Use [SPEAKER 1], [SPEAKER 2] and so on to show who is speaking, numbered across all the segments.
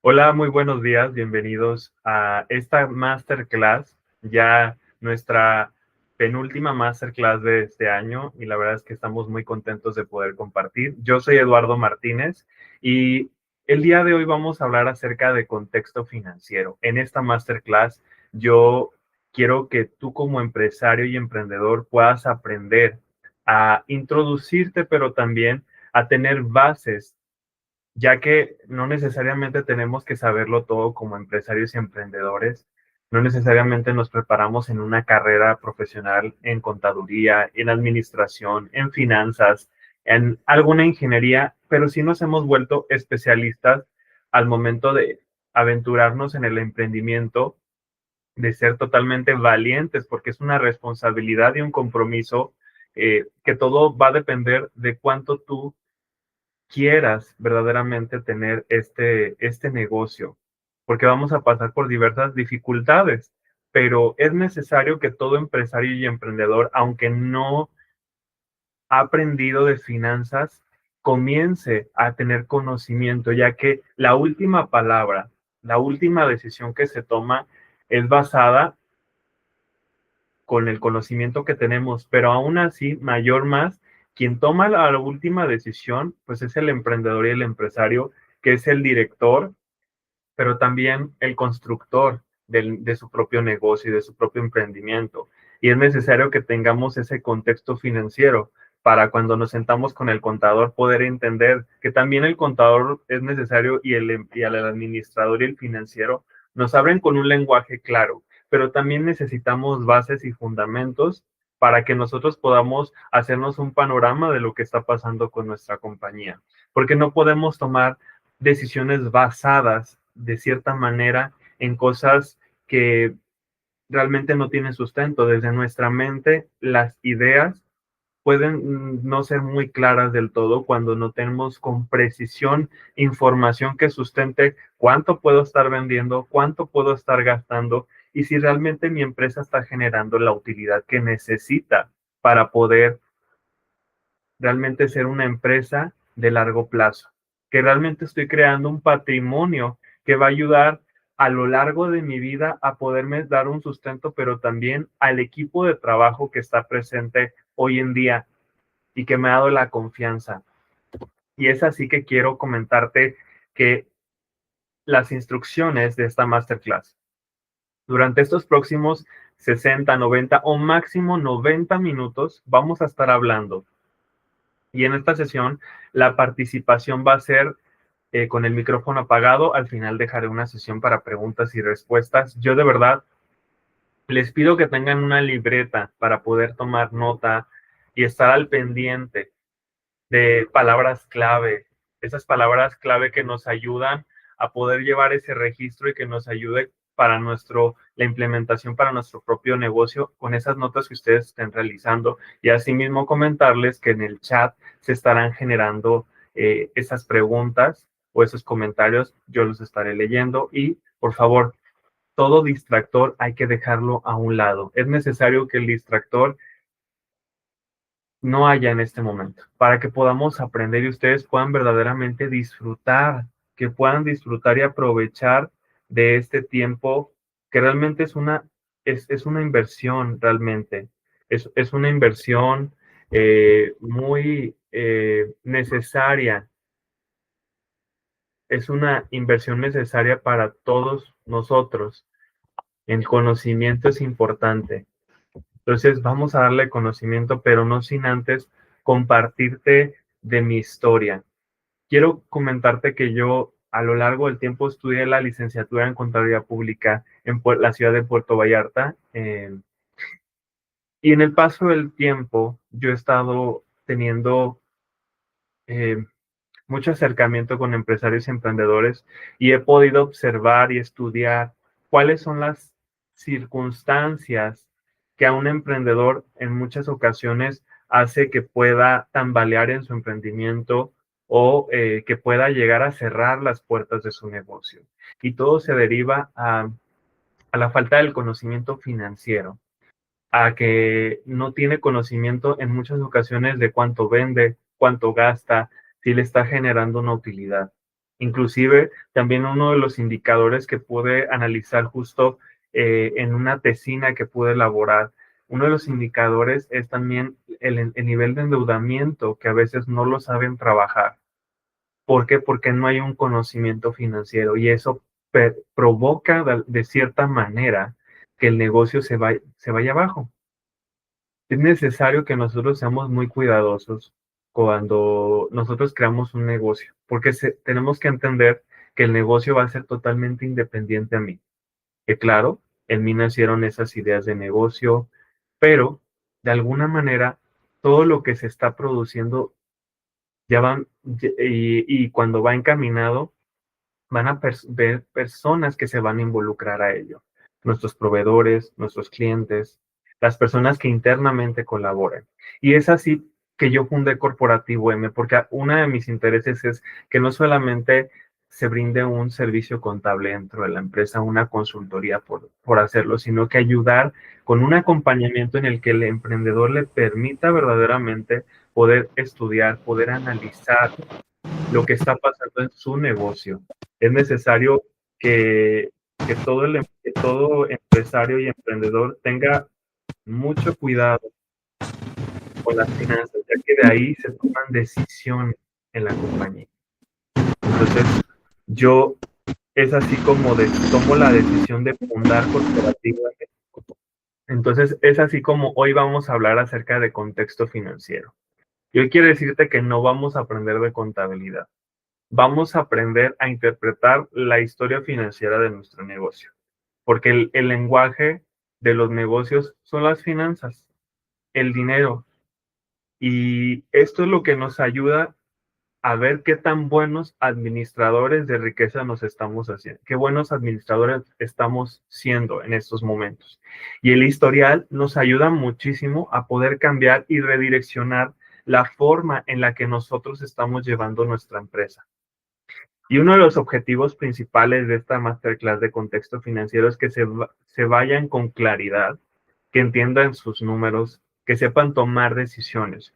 [SPEAKER 1] Hola, muy buenos días, bienvenidos a esta masterclass, ya nuestra penúltima masterclass de este año y la verdad es que estamos muy contentos de poder compartir. Yo soy Eduardo Martínez y el día de hoy vamos a hablar acerca de contexto financiero. En esta masterclass yo quiero que tú como empresario y emprendedor puedas aprender a introducirte, pero también a tener bases, ya que no necesariamente tenemos que saberlo todo como empresarios y emprendedores. No necesariamente nos preparamos en una carrera profesional en contaduría, en administración, en finanzas, en alguna ingeniería, pero sí nos hemos vuelto especialistas al momento de aventurarnos en el emprendimiento, de ser totalmente valientes, porque es una responsabilidad y un compromiso, que todo va a depender de cuánto tú quieras verdaderamente tener este negocio, porque vamos a pasar por diversas dificultades, pero es necesario que todo empresario y emprendedor, aunque no ha aprendido de finanzas, comience a tener conocimiento, ya que la última palabra, la última decisión que se toma es basada con el conocimiento que tenemos, pero aún así, mayor más, quien toma la última decisión, pues es el emprendedor y el empresario, que es el director, pero también el constructor de su propio negocio y de su propio emprendimiento. Y es necesario que tengamos ese contexto financiero para cuando nos sentamos con el contador poder entender que también el contador es necesario y el administrador y el financiero nos abren con un lenguaje claro, pero también necesitamos bases y fundamentos para que nosotros podamos hacernos un panorama de lo que está pasando con nuestra compañía, porque no podemos tomar decisiones basadas de cierta manera en cosas que realmente no tienen sustento. Desde nuestra mente, las ideas pueden no ser muy claras del todo cuando no tenemos con precisión información que sustente cuánto puedo estar vendiendo, cuánto puedo estar gastando y si realmente mi empresa está generando la utilidad que necesita para poder realmente ser una empresa de largo plazo, que realmente estoy creando un patrimonio que va a ayudar a lo largo de mi vida a poderme dar un sustento, pero también al equipo de trabajo que está presente hoy en día y que me ha dado la confianza. Y es así que quiero comentarte que las instrucciones de esta masterclass durante estos próximos 60, 90 o máximo 90 minutos vamos a estar hablando. Y en esta sesión la participación va a ser con el micrófono apagado. Al final dejaré una sesión para preguntas y respuestas. Yo de verdad les pido que tengan una libreta para poder tomar nota y estar al pendiente de palabras clave, esas palabras clave que nos ayudan a poder llevar ese registro y que nos ayude para la implementación para nuestro propio negocio con esas notas que ustedes estén realizando y asimismo comentarles que en el chat se estarán generando esas preguntas o esos comentarios, yo los estaré leyendo y por favor, todo distractor hay que dejarlo a un lado. Es necesario que el distractor no haya en este momento, para que podamos aprender y ustedes puedan verdaderamente disfrutar, que puedan disfrutar y aprovechar de este tiempo que realmente es una inversión realmente, es una inversión muy necesaria, es una inversión necesaria para todos nosotros. El conocimiento es importante. Entonces vamos a darle conocimiento, pero no sin antes compartirte de mi historia. Quiero comentarte que yo a lo largo del tiempo estudié la licenciatura en Contaduría Pública en la ciudad de Puerto Vallarta. Y en el paso del tiempo yo he estado teniendo eh, mucho acercamiento con empresarios y emprendedores y he podido observar y estudiar cuáles son las circunstancias que a un emprendedor en muchas ocasiones hace que pueda tambalear en su emprendimiento o que pueda llegar a cerrar las puertas de su negocio. Y todo se deriva a la falta del conocimiento financiero, a que no tiene conocimiento en muchas ocasiones de cuánto vende, cuánto gasta, si le está generando una utilidad. Inclusive, también uno de los indicadores que pude analizar justo en una tesina que pude elaborar, uno de los indicadores es también el nivel de endeudamiento que a veces no lo saben trabajar. ¿Por qué? Porque no hay un conocimiento financiero y eso provoca de cierta manera que el negocio se vaya abajo. Es necesario que nosotros seamos muy cuidadosos cuando nosotros creamos un negocio, porque tenemos que entender que el negocio va a ser totalmente independiente a mí. Que claro, en mí nacieron esas ideas de negocio, pero de alguna manera todo lo que se está produciendo ya van, y cuando va encaminado, van a ver personas que se van a involucrar a ello. Nuestros proveedores, nuestros clientes, las personas que internamente colaboran. Y es así que yo fundé Corporativo M, porque uno de mis intereses es que no solamente se brinde un servicio contable dentro de la empresa, una consultoría por hacerlo, sino que ayudar con un acompañamiento en el que el emprendedor le permita verdaderamente poder estudiar, poder analizar lo que está pasando en su negocio. Es necesario que, que todo empresario y emprendedor tenga mucho cuidado con las finanzas, ya que de ahí se toman decisiones en la compañía. Entonces, yo es así como tomo la decisión de fundar Corporativo. Entonces, es así como hoy vamos a hablar acerca de contexto financiero. Y hoy quiero decirte que no vamos a aprender de contabilidad. Vamos a aprender a interpretar la historia financiera de nuestro negocio, porque el lenguaje de los negocios son las finanzas, el dinero, y esto es lo que nos ayuda a ver qué tan buenos administradores de riqueza nos estamos haciendo, qué buenos administradores estamos siendo en estos momentos. Y el historial nos ayuda muchísimo a poder cambiar y redireccionar la forma en la que nosotros estamos llevando nuestra empresa. Y uno de los objetivos principales de esta masterclass de contexto financiero es que se vayan con claridad, que entiendan sus números, que sepan tomar decisiones.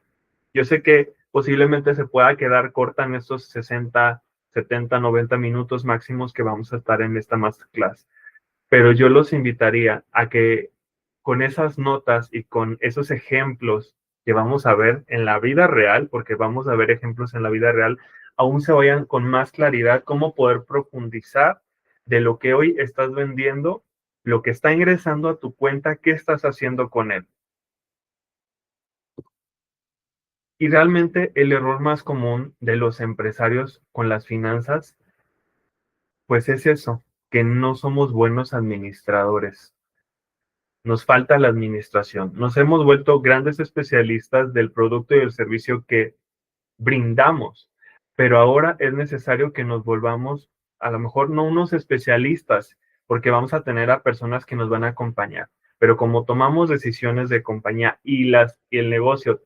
[SPEAKER 1] Yo sé que posiblemente se pueda quedar corta en estos 60, 70, 90 minutos máximos que vamos a estar en esta masterclass, pero yo los invitaría a que con esas notas y con esos ejemplos que vamos a ver en la vida real, porque vamos a ver ejemplos en la vida real, aún se vayan con más claridad cómo poder profundizar de lo que hoy estás vendiendo, lo que está ingresando a tu cuenta, qué estás haciendo con él. Y realmente el error más común de los empresarios con las finanzas, pues es eso, que no somos buenos administradores. Nos falta la administración. Nos hemos vuelto grandes especialistas del producto y del servicio que brindamos, pero ahora es necesario que nos volvamos, a lo mejor no unos especialistas, porque vamos a tener a personas que nos van a acompañar, pero como tomamos decisiones de compañía y el negocio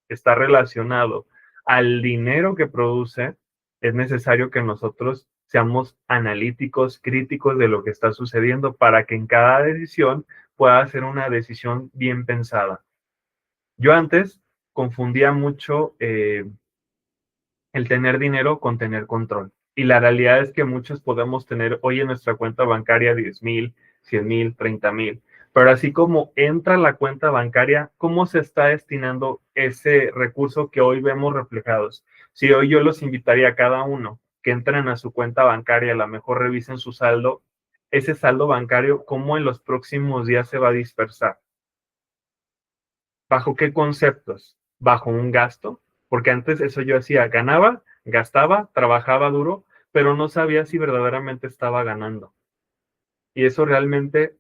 [SPEAKER 1] está relacionado al dinero que produce, es necesario que nosotros seamos analíticos, críticos de lo que está sucediendo para que en cada decisión pueda ser una decisión bien pensada. Yo antes confundía mucho el tener dinero con tener control. Y la realidad es que muchos podemos tener hoy en nuestra cuenta bancaria 10,000, 100,000, 30,000. Pero así como entra la cuenta bancaria, ¿cómo se está destinando ese recurso que hoy vemos reflejados? Si hoy yo los invitaría a cada uno que entren a su cuenta bancaria, a lo mejor revisen su saldo, ese saldo bancario, ¿cómo en los próximos días se va a dispersar? ¿Bajo qué conceptos? ¿Bajo un gasto? Porque antes eso yo hacía, ganaba, gastaba, trabajaba duro, pero no sabía si verdaderamente estaba ganando. Y eso realmente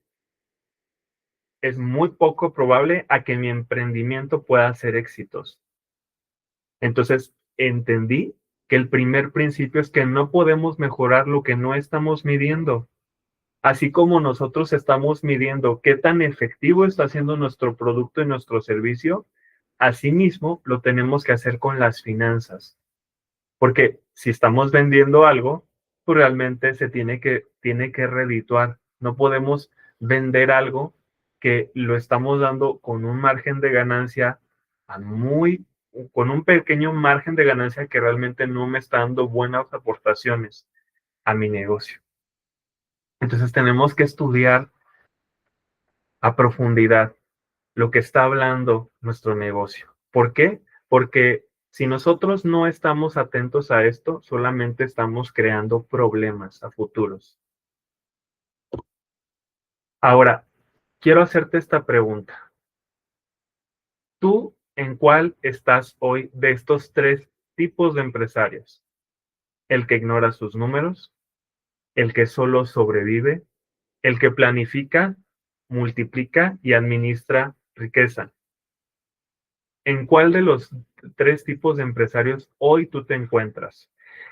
[SPEAKER 1] es muy poco probable a que mi emprendimiento pueda ser exitoso. Entonces, entendí que el primer principio es que no podemos mejorar lo que no estamos midiendo. Así como nosotros estamos midiendo qué tan efectivo está siendo nuestro producto y nuestro servicio, asimismo lo tenemos que hacer con las finanzas. Porque si estamos vendiendo algo, pues realmente tiene que redituar. No podemos vender algo que lo estamos dando con un margen de ganancia a muy con un pequeño margen de ganancia que realmente no me está dando buenas aportaciones a mi negocio. Entonces tenemos que estudiar a profundidad lo que está hablando nuestro negocio. ¿Por qué? Porque si nosotros no estamos atentos a esto, solamente estamos creando problemas a futuros. Ahora, quiero hacerte esta pregunta. ¿Tú en cuál estás hoy de estos tres tipos de empresarios? ¿El que ignora sus números? ¿El que solo sobrevive? ¿El que planifica, multiplica y administra riqueza? ¿En cuál de los tres tipos de empresarios hoy tú te encuentras?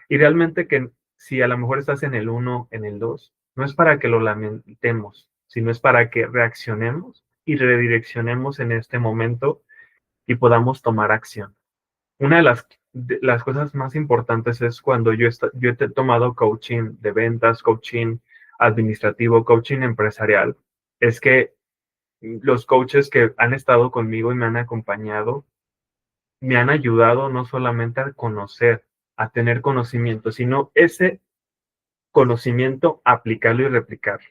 [SPEAKER 1] Y realmente que si a lo mejor estás en el uno, en el dos, no es para que lo lamentemos, sino es para que reaccionemos y redireccionemos en este momento y podamos tomar acción. Una de las cosas más importantes es cuando yo he tomado coaching de ventas, coaching administrativo, coaching empresarial, es que los coaches que han estado conmigo y me han acompañado me han ayudado no solamente a conocer, a tener conocimiento, sino ese conocimiento, aplicarlo y replicarlo.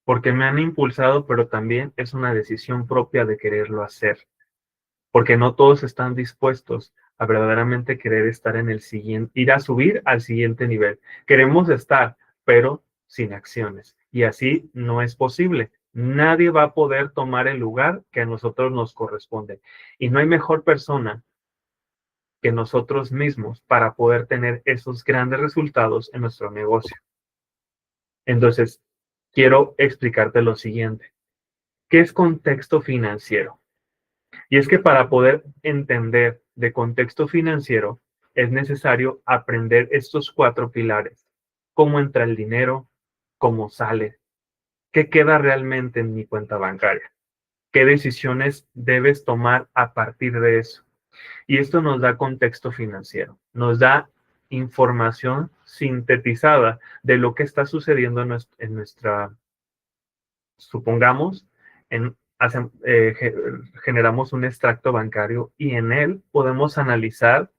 [SPEAKER 1] Porque me han impulsado, pero también es una decisión propia de quererlo hacer. Porque no todos están dispuestos a verdaderamente querer estar en el siguiente, ir a subir al siguiente nivel. Queremos estar, pero sin acciones. Y así no es posible. Nadie va a poder tomar el lugar que a nosotros nos corresponde. Y no hay mejor persona que nosotros mismos para poder tener esos grandes resultados en nuestro negocio. Entonces, quiero explicarte lo siguiente. ¿Qué es contexto financiero? Y es que para poder entender de contexto financiero es necesario aprender estos cuatro pilares. Cómo entra el dinero, cómo sale, qué queda realmente en mi cuenta bancaria, qué decisiones debes tomar a partir de eso. Y esto nos da contexto financiero, nos da información sintetizada de lo que está sucediendo en nuestra, supongamos, generamos un extracto bancario y en él podemos analizar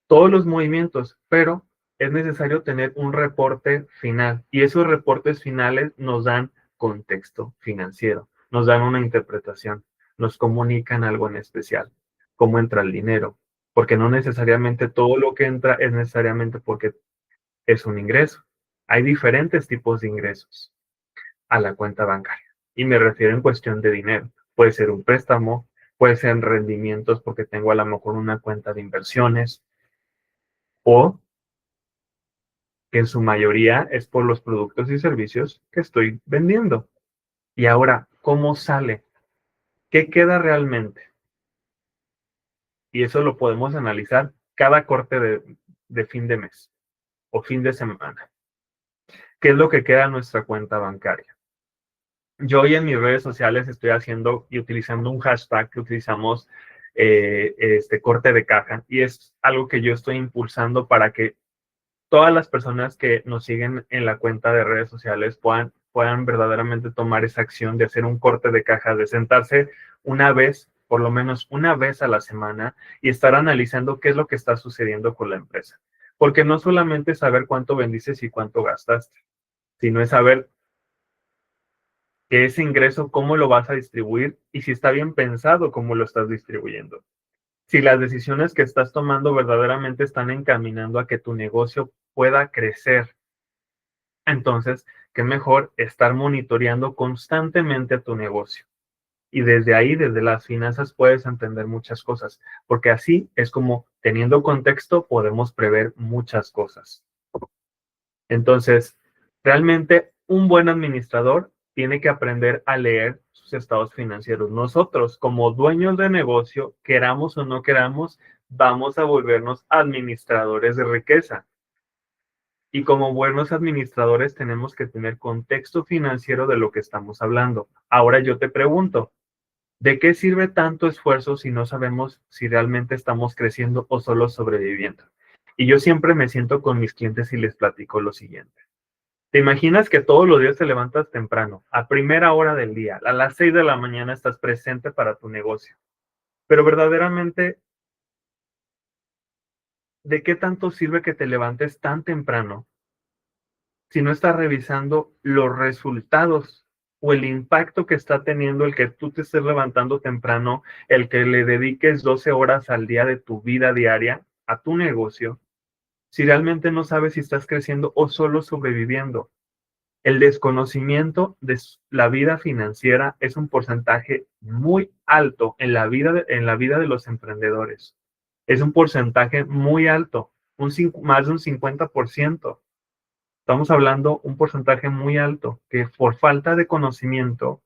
[SPEAKER 1] todos los movimientos, pero es necesario tener un reporte final y esos reportes finales nos dan contexto financiero, nos dan una interpretación, nos comunican algo en especial, cómo entra el dinero, porque no necesariamente todo lo que entra es necesariamente porque es un ingreso. Hay diferentes tipos de ingresos a la cuenta bancaria y me refiero en cuestión de dinero. Puede ser un préstamo, puede ser en rendimientos porque tengo a lo mejor una cuenta de inversiones o que en su mayoría es por los productos y servicios que estoy vendiendo. Y ahora, ¿cómo sale? ¿Qué queda realmente? Y eso lo podemos analizar cada corte de fin de mes o fin de semana. ¿Qué es lo que queda en nuestra cuenta bancaria? Yo hoy en mis redes sociales estoy haciendo y utilizando un hashtag que utilizamos este corte de caja y es algo que yo estoy impulsando para que todas las personas que nos siguen en la cuenta de redes sociales puedan verdaderamente tomar esa acción de hacer un corte de caja, de sentarse una vez, por lo menos una vez a la semana y estar analizando qué es lo que está sucediendo con la empresa. Porque no solamente saber cuánto bendices y cuánto gastaste, sino es saber que ese ingreso, cómo lo vas a distribuir y si está bien pensado cómo lo estás distribuyendo. Si las decisiones que estás tomando verdaderamente están encaminando a que tu negocio pueda crecer. Entonces, qué mejor estar monitoreando constantemente a tu negocio. Y desde ahí, desde las finanzas, puedes entender muchas cosas, porque así es como, teniendo contexto, podemos prever muchas cosas. Entonces, realmente un buen administrador tiene que aprender a leer sus estados financieros. Nosotros, como dueños de negocio, queramos o no queramos, vamos a volvernos administradores de riqueza. Y como buenos administradores tenemos que tener contexto financiero de lo que estamos hablando. Ahora yo te pregunto, ¿de qué sirve tanto esfuerzo si no sabemos si realmente estamos creciendo o solo sobreviviendo? Y yo siempre me siento con mis clientes y les platico lo siguiente. ¿Te imaginas que todos los días te levantas temprano, a primera hora del día, a las 6 de la mañana estás presente para tu negocio? Pero verdaderamente, ¿de qué tanto sirve que te levantes tan temprano si no estás revisando los resultados o el impacto que está teniendo el que tú te estés levantando temprano, el que le dediques 12 horas al día de tu vida diaria a tu negocio, si realmente no sabes si estás creciendo o solo sobreviviendo? El desconocimiento de la vida financiera es un porcentaje muy alto en la vida de los emprendedores. Es un porcentaje muy alto, más de un 50%. Estamos hablando un porcentaje muy alto que por falta de conocimiento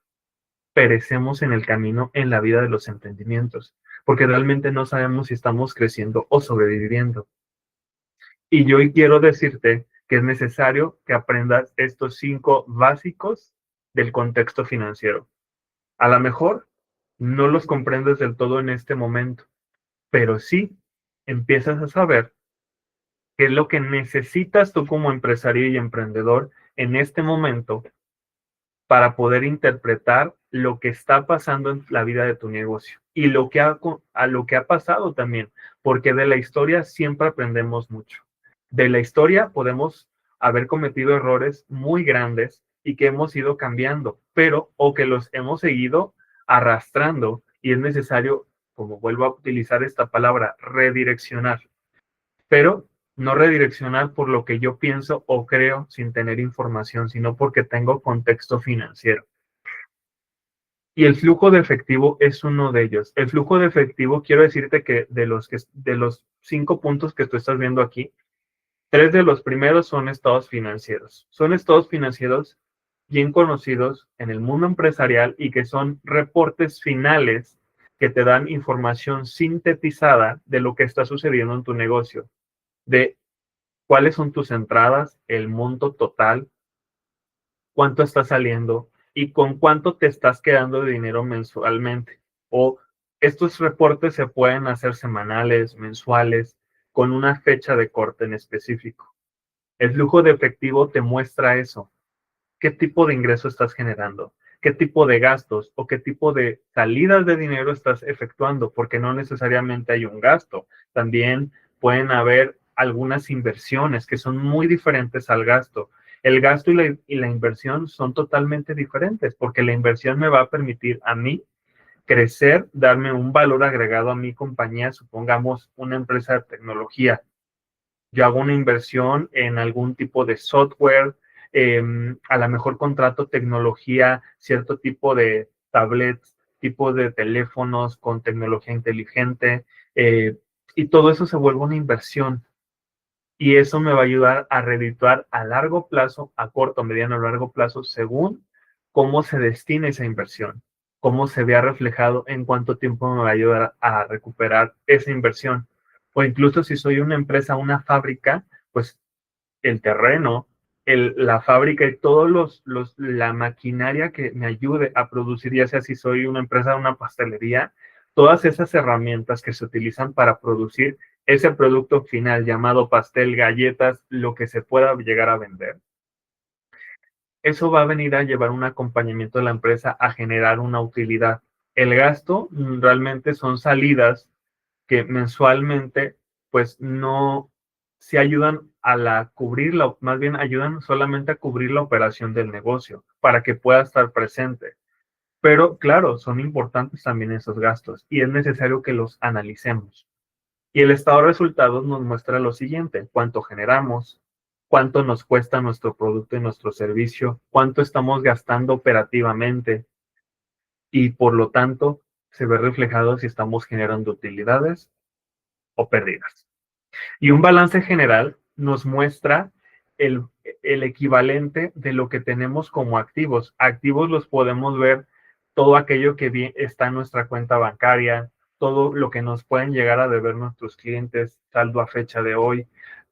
[SPEAKER 1] perecemos en el camino en la vida de los emprendimientos, porque realmente no sabemos si estamos creciendo o sobreviviendo. Y yo hoy quiero decirte que es necesario que aprendas estos 5 básicos del contexto financiero. A lo mejor no los comprendes del todo en este momento, pero sí empiezas a saber qué es lo que necesitas tú como empresario y emprendedor en este momento para poder interpretar lo que está pasando en la vida de tu negocio y a lo que ha pasado también, porque de la historia siempre aprendemos mucho. De la historia podemos haber cometido errores muy grandes y que hemos ido cambiando, pero o que los hemos seguido arrastrando y es necesario, como vuelvo a utilizar esta palabra, redireccionar, pero no redireccionar por lo que yo pienso o creo sin tener información, sino porque tengo contexto financiero. Y el flujo de efectivo es uno de ellos. El flujo de efectivo, quiero decirte que de los 5 puntos que tú estás viendo aquí, 3 de los primeros son estados financieros. Son estados financieros bien conocidos en el mundo empresarial y que son reportes finales que te dan información sintetizada de lo que está sucediendo en tu negocio, de cuáles son tus entradas, el monto total, cuánto está saliendo y con cuánto te estás quedando de dinero mensualmente. O estos reportes se pueden hacer semanales, mensuales, con una fecha de corte en específico. El flujo de efectivo te muestra eso. ¿Qué tipo de ingreso estás generando? ¿Qué tipo de gastos o qué tipo de salidas de dinero estás efectuando? Porque no necesariamente hay un gasto. También pueden haber algunas inversiones que son muy diferentes al gasto. El gasto y la inversión son totalmente diferentes porque la inversión me va a permitir a mí crecer, darme un valor agregado a mi compañía, supongamos una empresa de tecnología. Yo hago una inversión en algún tipo de software, a lo mejor contrato tecnología, cierto tipo de tablets, tipo de teléfonos con tecnología inteligente, y todo eso se vuelve una inversión. Y eso me va a ayudar a redituar a largo plazo, a corto, mediano o largo plazo, según cómo se destina esa inversión, cómo se vea reflejado, en cuánto tiempo me va a ayudar a recuperar esa inversión. O incluso si soy una empresa, una fábrica, pues el terreno, la fábrica y todos la maquinaria que me ayude a producir, ya sea si soy una empresa de una pastelería, todas esas herramientas que se utilizan para producir ese producto final llamado pastel, galletas, lo que se pueda llegar a vender. Eso va a venir a llevar un acompañamiento de la empresa a generar una utilidad. El gasto realmente son salidas que mensualmente pues no se ayudan a cubrirla, más bien ayudan solamente a cubrir la operación del negocio para que pueda estar presente. Pero claro, son importantes también esos gastos y es necesario que los analicemos. Y el estado de resultados nos muestra lo siguiente: cuánto generamos, cuánto nos cuesta nuestro producto y nuestro servicio, cuánto estamos gastando operativamente y por lo tanto se ve reflejado si estamos generando utilidades o pérdidas. Y un balance general nos muestra el, el equivalente de lo que tenemos como activos. Activos los podemos ver todo aquello que está en nuestra cuenta bancaria, todo lo que nos pueden llegar a deber nuestros clientes, saldo a fecha de hoy,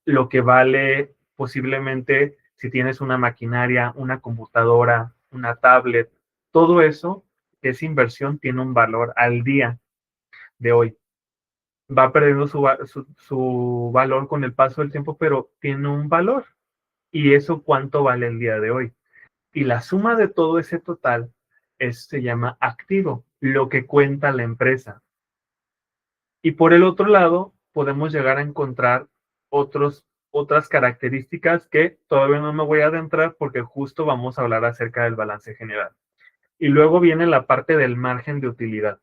[SPEAKER 1] lo que vale posiblemente si tienes una maquinaria, una computadora, una tablet, todo eso que es inversión tiene un valor al día de hoy. Va perdiendo su valor con el paso del tiempo, pero tiene un valor. ¿Y eso cuánto vale el día de hoy? Y la suma de todo ese total se llama activo, lo que cuenta la empresa. Y por el otro lado, podemos llegar a encontrar otras características que todavía no me voy a adentrar porque justo vamos a hablar acerca del balance general. Y luego viene la parte del margen de utilidad.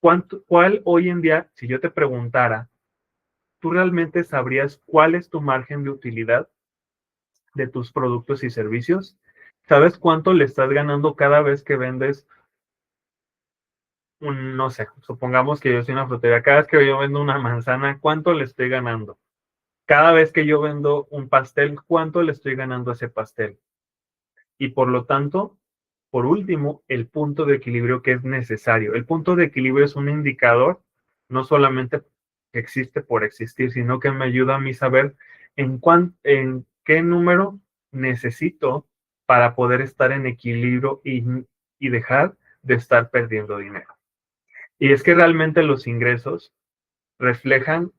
[SPEAKER 1] ¿Cuál hoy en día, si yo te preguntara, tú realmente sabrías cuál es tu margen de utilidad de tus productos y servicios? ¿Sabes cuánto le estás ganando cada vez que vendes no sé, supongamos que yo soy una frutería, cada vez que yo vendo una manzana, ¿cuánto le estoy ganando? Cada vez que yo vendo un pastel, ¿cuánto le estoy ganando a ese pastel? Y por lo tanto, por último, el punto de equilibrio que es necesario. El punto de equilibrio es un indicador, no solamente que existe por existir, sino que me ayuda a mí saber en qué número necesito para poder estar en equilibrio y dejar de estar perdiendo dinero. Y es que realmente los ingresos reflejan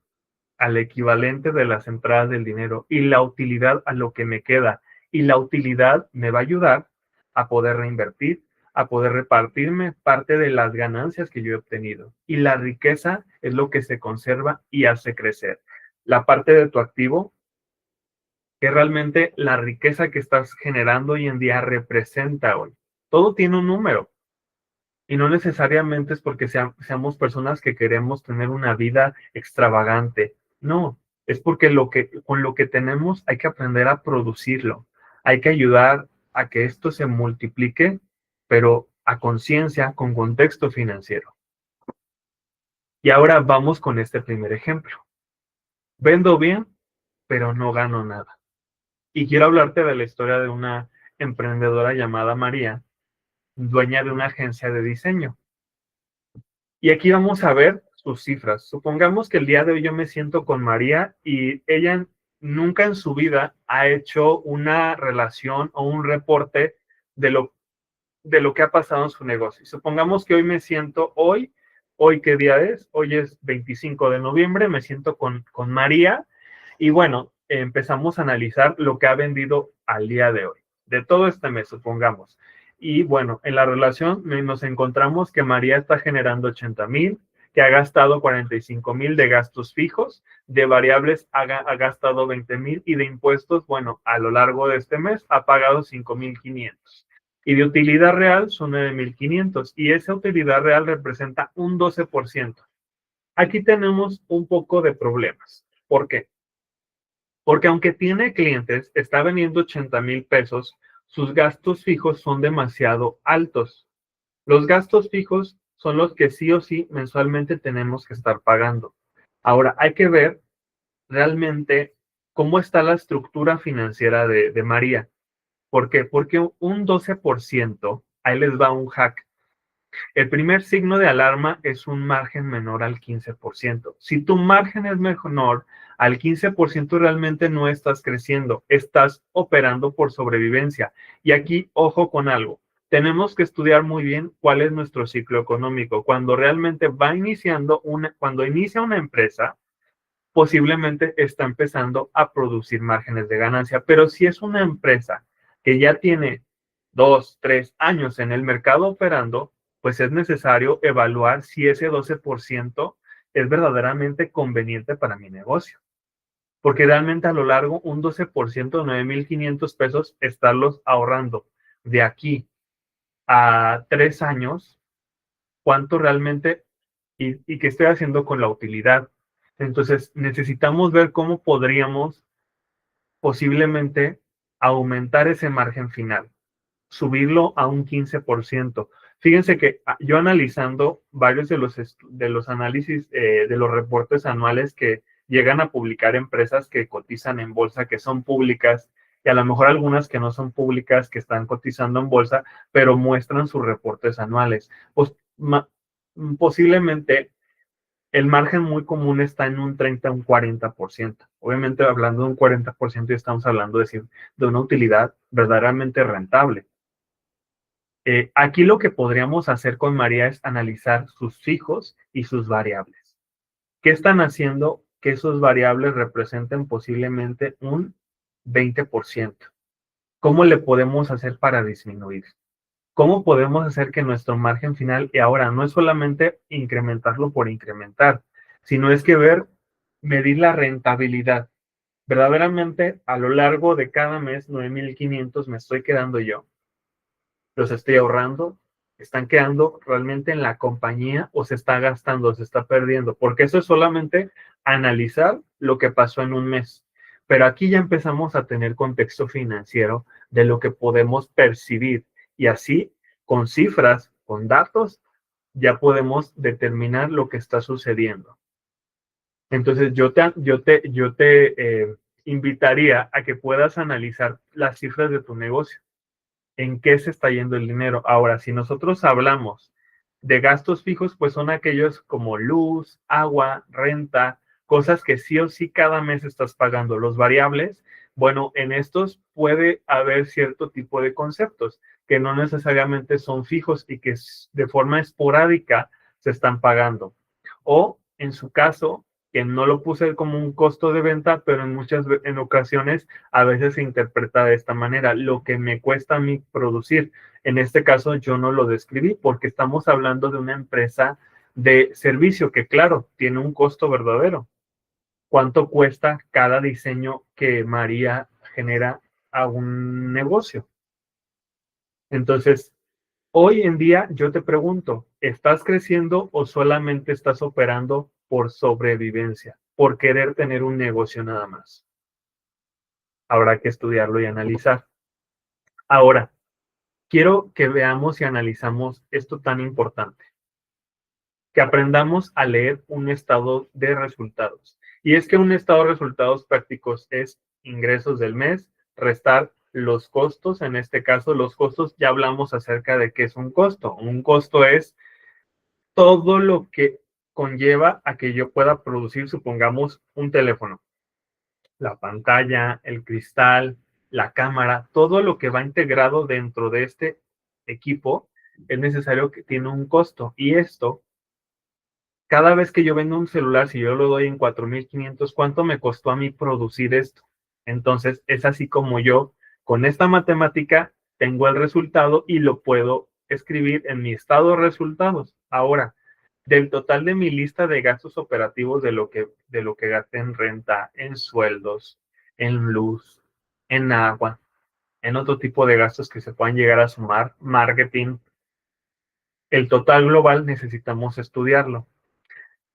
[SPEAKER 1] al equivalente de las entradas del dinero y la utilidad a lo que me queda. Y la utilidad me va a ayudar a poder reinvertir, a poder repartirme parte de las ganancias que yo he obtenido. Y la riqueza es lo que se conserva y hace crecer. La parte de tu activo, que realmente la riqueza que estás generando hoy en día representa hoy. Todo tiene un número. Y no necesariamente es porque seamos personas que queremos tener una vida extravagante. No, es porque con lo que tenemos hay que aprender a producirlo. Hay que ayudar a que esto se multiplique, pero a conciencia, con contexto financiero. Y ahora vamos con este primer ejemplo. Vendo bien, pero no gano nada. Y quiero hablarte de la historia de una emprendedora llamada María, dueña de una agencia de diseño. Y aquí vamos a ver sus cifras. Supongamos que el día de hoy yo me siento con María y ella nunca en su vida ha hecho una relación o un reporte de lo que ha pasado en su negocio. Supongamos que hoy me siento, hoy qué día es, hoy es 25 de noviembre, me siento con María y bueno, empezamos a analizar lo que ha vendido al día de hoy, de todo este mes, supongamos. Y bueno, en la relación nos encontramos que María está generando 80,000, que ha gastado 45,000 de gastos fijos, de variables ha gastado 20,000 y de impuestos, bueno, a lo largo de este mes ha pagado 5,500. Y de utilidad real son 9,500 y esa utilidad real representa un 12%. Aquí tenemos un poco de problemas. ¿Por qué? Porque aunque tiene clientes, está vendiendo 80,000 pesos, sus gastos fijos son demasiado altos. Los gastos fijos son los que sí o sí mensualmente tenemos que estar pagando. Ahora, hay que ver realmente cómo está la estructura financiera de María. ¿Por qué? Porque un 12%, ahí les va un hack. El primer signo de alarma es un margen menor al 15%. Si tu margen es menor al 15%, realmente no estás creciendo, estás operando por sobrevivencia. Y aquí, ojo con algo, tenemos que estudiar muy bien cuál es nuestro ciclo económico. Cuando realmente cuando inicia una empresa, posiblemente está empezando a producir márgenes de ganancia. Pero si es una empresa que ya tiene 2, 3 años en el mercado operando, pues es necesario evaluar si ese 12% es verdaderamente conveniente para mi negocio. Porque realmente a lo largo, un 12% de 9,500 pesos, estarlos ahorrando de aquí a 3 años, ¿cuánto realmente y qué estoy haciendo con la utilidad? Entonces, necesitamos ver cómo podríamos posiblemente aumentar ese margen final, subirlo a un 15%. Fíjense que yo analizando varios de los análisis de los reportes anuales que llegan a publicar empresas que cotizan en bolsa, que son públicas, y a lo mejor algunas que no son públicas, que están cotizando en bolsa, pero muestran sus reportes anuales. Pues posiblemente el margen muy común está en un 30 a un 40%. Obviamente, hablando de un 40%, ya estamos hablando de una utilidad verdaderamente rentable. Aquí lo que podríamos hacer con María es analizar sus fijos y sus variables. ¿Qué están haciendo que esos variables representen posiblemente un 20%? ¿Cómo le podemos hacer para disminuir? ¿Cómo podemos hacer que nuestro margen final, y ahora no es solamente incrementarlo por incrementar, sino es que medir la rentabilidad? Verdaderamente, a lo largo de cada mes, 9,500 me estoy quedando yo. Los estoy ahorrando, están quedando realmente en la compañía o se está gastando, se está perdiendo, porque eso es solamente analizar lo que pasó en un mes. Pero aquí ya empezamos a tener contexto financiero de lo que podemos percibir y así, con cifras, con datos, ya podemos determinar lo que está sucediendo. Entonces, yo te invitaría a que puedas analizar las cifras de tu negocio, en qué se está yendo el dinero. Ahora, si nosotros hablamos de gastos fijos, pues son aquellos como luz, agua, renta, cosas que sí o sí cada mes estás pagando. Los variables, bueno, en estos puede haber cierto tipo de conceptos que no necesariamente son fijos y que de forma esporádica se están pagando. O en su caso, que no lo puse como un costo de venta, pero en ocasiones a veces se interpreta de esta manera, lo que me cuesta a mí producir. En este caso yo no lo describí porque estamos hablando de una empresa de servicio que, claro, tiene un costo verdadero. ¿Cuánto cuesta cada diseño que María genera a un negocio? Entonces, hoy en día yo te pregunto, ¿estás creciendo o solamente estás operando por sobrevivencia, por querer tener un negocio nada más? Habrá que estudiarlo y analizar. Ahora, quiero que veamos y analizamos esto tan importante, que aprendamos a leer un estado de resultados. Y es que un estado de resultados prácticos es ingresos del mes, restar los costos. En este caso, los costos, ya hablamos acerca de qué es un costo. Un costo es todo lo que conlleva a que yo pueda producir, supongamos, un teléfono, la pantalla, el cristal, la cámara, todo lo que va integrado dentro de este equipo es necesario que tiene un costo. Y esto, cada vez que yo vendo un celular, si yo lo doy en 4,500, ¿cuánto me costó a mí producir esto? Entonces, es así como yo, con esta matemática, tengo el resultado y lo puedo escribir en mi estado de resultados. Ahora, del total de mi lista de gastos operativos de lo que gasté en renta, en sueldos, en luz, en agua, en otro tipo de gastos que se puedan llegar a sumar, marketing, el total global necesitamos estudiarlo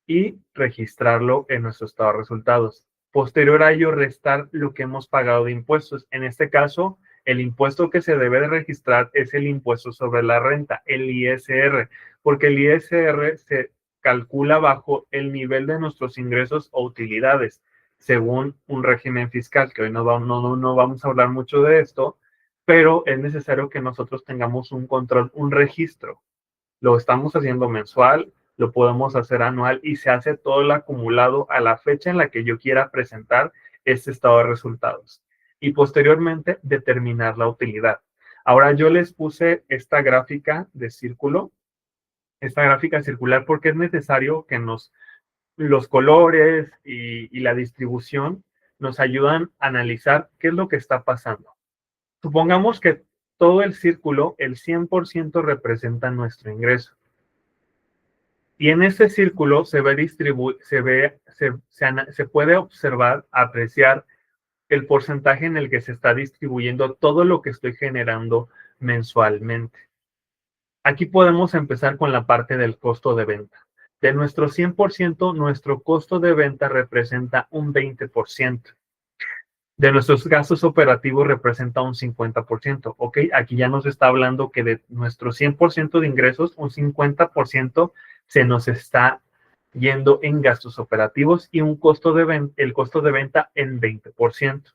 [SPEAKER 1] y registrarlo en nuestro estado de resultados. Posterior a ello, restar lo que hemos pagado de impuestos. En este caso, el impuesto que se debe de registrar es el impuesto sobre la renta, el ISR, porque el ISR se calcula bajo el nivel de nuestros ingresos o utilidades, según un régimen fiscal, que hoy no vamos a hablar mucho de esto, pero es necesario que nosotros tengamos un control, un registro. Lo estamos haciendo mensual, lo podemos hacer anual y se hace todo el acumulado a la fecha en la que yo quiera presentar este estado de resultados. Y posteriormente determinar la utilidad. Ahora yo les puse esta gráfica de círculo, esta gráfica circular, porque es necesario que los colores y la distribución nos ayudan a analizar qué es lo que está pasando. Supongamos que todo el círculo, el 100% representa nuestro ingreso. Y en ese círculo se puede observar, apreciar el porcentaje en el que se está distribuyendo todo lo que estoy generando mensualmente. Aquí podemos empezar con la parte del costo de venta. De nuestro 100%, nuestro costo de venta representa un 20%. De nuestros gastos operativos representa un 50%. ¿Ok? Aquí ya nos está hablando que de nuestro 100% de ingresos, un 50% se nos está yendo en gastos operativos y el costo de venta en 20%.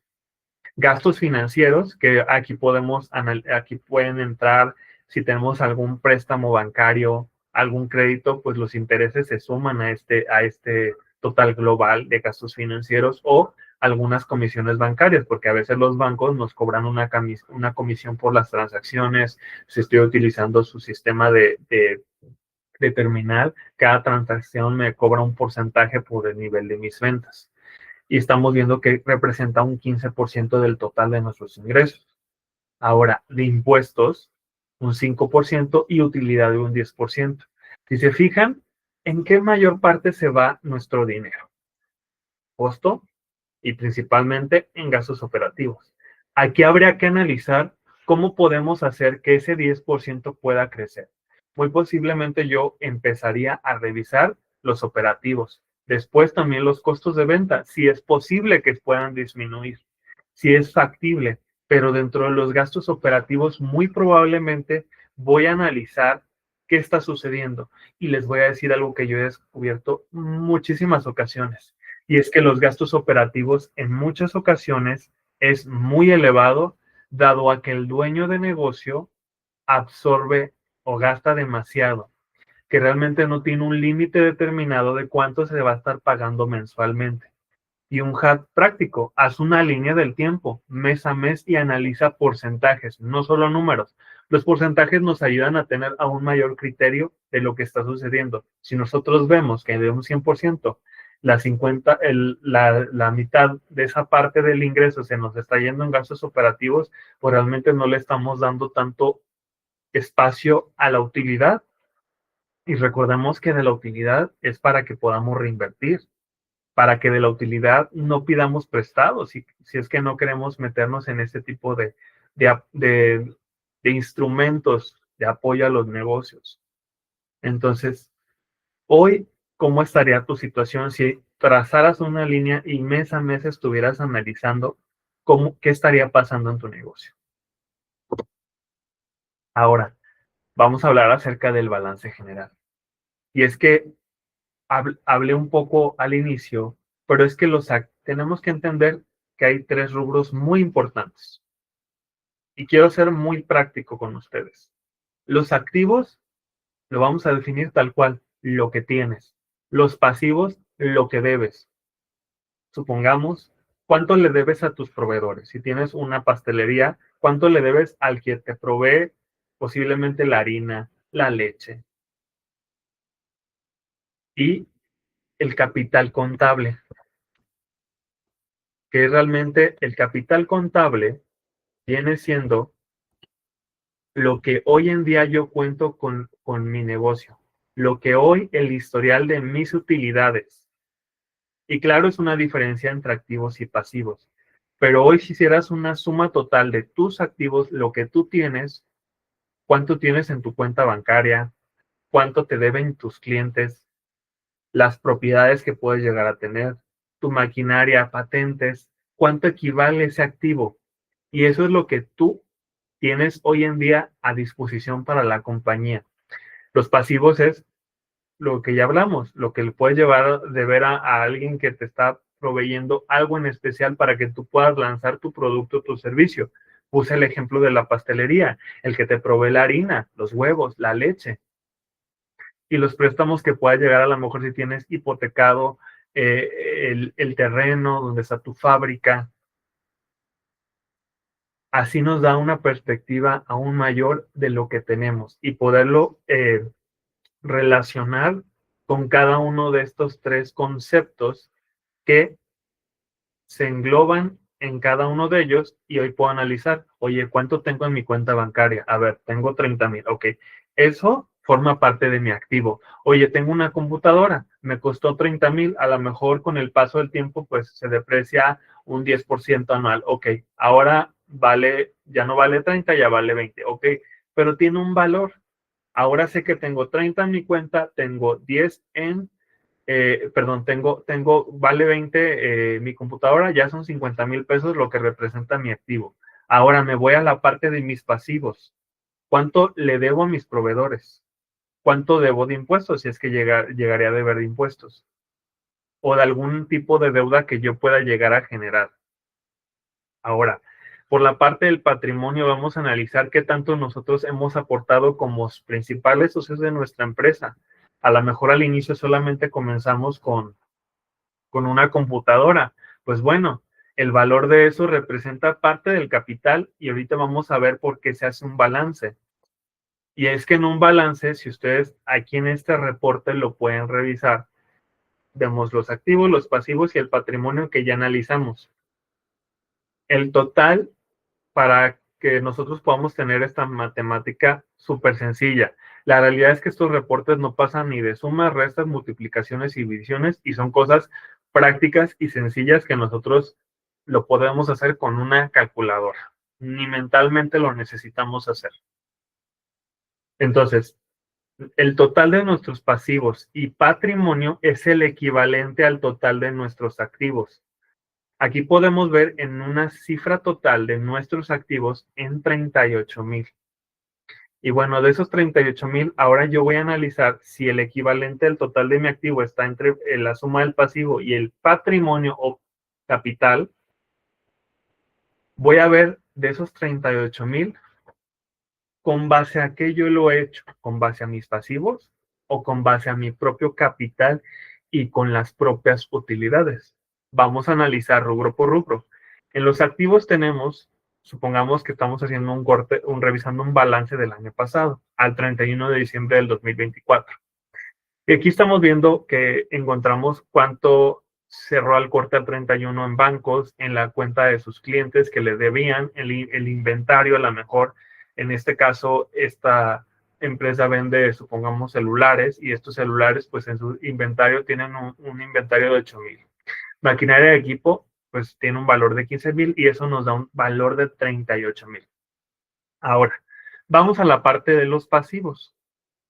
[SPEAKER 1] Gastos financieros, que aquí pueden entrar si tenemos algún préstamo bancario, algún crédito, pues los intereses se suman a este total global de gastos financieros o algunas comisiones bancarias, porque a veces los bancos nos cobran una comisión por las transacciones. Si estoy utilizando su sistema de terminal, cada transacción me cobra un porcentaje por el nivel de mis ventas. Y estamos viendo que representa un 15% del total de nuestros ingresos. Ahora, de impuestos, un 5% y utilidad de un 10%. Si se fijan, ¿en qué mayor parte se va nuestro dinero? Costo y principalmente en gastos operativos. Aquí habría que analizar cómo podemos hacer que ese 10% pueda crecer. Muy posiblemente yo empezaría a revisar los operativos, después también los costos de venta, si es posible que puedan disminuir, si es factible, pero dentro de los gastos operativos muy probablemente voy a analizar qué está sucediendo y les voy a decir algo que yo he descubierto muchísimas ocasiones, y es que los gastos operativos en muchas ocasiones es muy elevado, dado a que el dueño de negocio absorbe o gasta demasiado, que realmente no tiene un límite determinado de cuánto se va a estar pagando mensualmente. Y un hack práctico, haz una línea del tiempo, mes a mes, y analiza porcentajes, no solo números. Los porcentajes nos ayudan a tener aún mayor criterio de lo que está sucediendo. Si nosotros vemos que de un 100%, la mitad de esa parte del ingreso se nos está yendo en gastos operativos, pues realmente no le estamos dando tanto espacio a la utilidad. Y recordemos que de la utilidad es para que podamos reinvertir, para que de la utilidad no pidamos prestados, si es que no queremos meternos en este tipo de, de, de instrumentos de apoyo a los negocios. Entonces, hoy, ¿cómo estaría tu situación si trazaras una línea y mes a mes estuvieras analizando qué estaría pasando en tu negocio? Ahora, vamos a hablar acerca del balance general. Y es que hablé un poco al inicio, pero es que tenemos que entender que hay tres rubros muy importantes. Y quiero ser muy práctico con ustedes. Los activos lo vamos a definir tal cual, lo que tienes. Los pasivos, lo que debes. Supongamos, ¿cuánto le debes a tus proveedores? Si tienes una pastelería, ¿cuánto le debes al que te provee posiblemente la harina, la leche? Y el capital contable, que realmente el capital contable viene siendo lo que hoy en día yo cuento con mi negocio, lo que hoy el historial de mis utilidades. Y claro, es una diferencia entre activos y pasivos. Pero hoy si hicieras una suma total de tus activos, lo que tú tienes, cuánto tienes en tu cuenta bancaria, cuánto te deben tus clientes, las propiedades que puedes llegar a tener, tu maquinaria, patentes, cuánto equivale ese activo. Y eso es lo que tú tienes hoy en día a disposición para la compañía. Los pasivos es lo que ya hablamos, lo que le puedes llevar de ver a alguien que te está proveyendo algo en especial para que tú puedas lanzar tu producto o tu servicio. Puse el ejemplo de la pastelería, el que te provee la harina, los huevos, la leche, y los préstamos que puedas llegar a lo mejor si tienes hipotecado el terreno donde está tu fábrica. Así nos da una perspectiva aún mayor de lo que tenemos y poderlo relacionar con cada uno de estos tres conceptos que se engloban en cada uno de ellos, y hoy puedo analizar, oye, ¿cuánto tengo en mi cuenta bancaria? A ver, tengo 30,000, ok, eso forma parte de mi activo. Oye, tengo una computadora, me costó 30,000, a lo mejor con el paso del tiempo pues se deprecia un 10% anual, ok, ahora ya no vale 30, ya vale 20, ok, pero tiene un valor. Ahora sé que tengo 30 en mi cuenta, tengo 10 perdón, vale 20 mi computadora, ya son 50,000 pesos lo que representa mi activo. Ahora me voy a la parte de mis pasivos. ¿Cuánto le debo a mis proveedores? ¿Cuánto debo de impuestos si es que llegaría a deber de impuestos? O de algún tipo de deuda que yo pueda llegar a generar. Ahora, por la parte del patrimonio, vamos a analizar qué tanto nosotros hemos aportado como principales socios de nuestra empresa. A lo mejor al inicio solamente comenzamos con una computadora. Pues bueno, el valor de eso representa parte del capital y ahorita vamos a ver por qué se hace un balance. Y es que en un balance, si ustedes aquí en este reporte lo pueden revisar, vemos los activos, los pasivos y el patrimonio que ya analizamos. El total para que nosotros podamos tener esta matemática súper sencilla. La realidad es que estos reportes no pasan ni de sumas, restas, multiplicaciones y divisiones, y son cosas prácticas y sencillas que nosotros lo podemos hacer con una calculadora. Ni mentalmente lo necesitamos hacer. Entonces, el total de nuestros pasivos y patrimonio es el equivalente al total de nuestros activos. Aquí podemos ver en una cifra total de nuestros activos en 38,000. Y bueno, de esos 38,000, ahora yo voy a analizar si el equivalente al total de mi activo está entre la suma del pasivo y el patrimonio o capital. Voy a ver de esos 38,000, ¿con base a qué yo lo he hecho? ¿Con base a mis pasivos o con base a mi propio capital y con las propias utilidades? Vamos a analizar rubro por rubro. En los activos tenemos, supongamos que estamos haciendo un corte, revisando un balance del año pasado, al 31 de diciembre del 2024. Y aquí estamos viendo que encontramos cuánto cerró al corte al 31 en bancos, en la cuenta de sus clientes que le debían, el inventario, a lo mejor, en este caso, esta empresa vende, supongamos, celulares, y estos celulares, pues en su inventario tienen un inventario de 8,000. Maquinaria de equipo, pues tiene un valor de 15,000 y eso nos da un valor de 38,000. Ahora, vamos a la parte de los pasivos.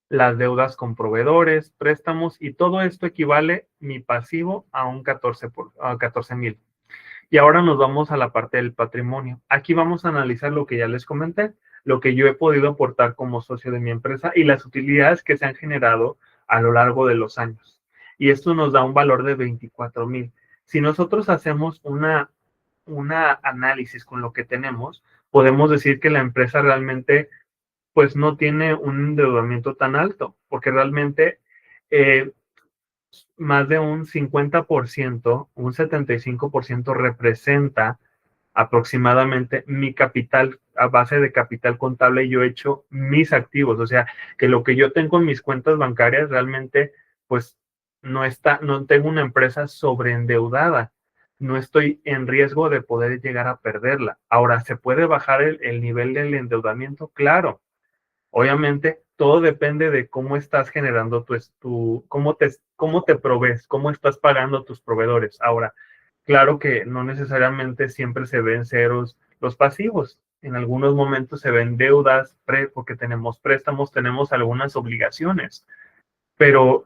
[SPEAKER 1] Las deudas con proveedores, préstamos, y todo esto equivale mi pasivo a un 14,000. Y ahora nos vamos a la parte del patrimonio. Aquí vamos a analizar lo que ya les comenté, lo que yo he podido aportar como socio de mi empresa y las utilidades que se han generado a lo largo de los años. Y esto nos da un valor de 24,000. Si nosotros hacemos una análisis con lo que tenemos, podemos decir que la empresa realmente pues no tiene un endeudamiento tan alto, porque realmente más de un 50%, un 75% representa aproximadamente mi capital, a base de capital contable yo he hecho mis activos, o sea, que lo que yo tengo en mis cuentas bancarias realmente, pues no tengo una empresa sobreendeudada, no estoy en riesgo de poder llegar a perderla. Ahora, ¿se puede bajar el nivel del endeudamiento? Claro. Obviamente, todo depende de cómo estás generando cómo te provees, cómo estás pagando a tus proveedores. Ahora, claro que no necesariamente siempre se ven ceros los pasivos. En algunos momentos se ven deudas, porque tenemos préstamos, tenemos algunas obligaciones. Pero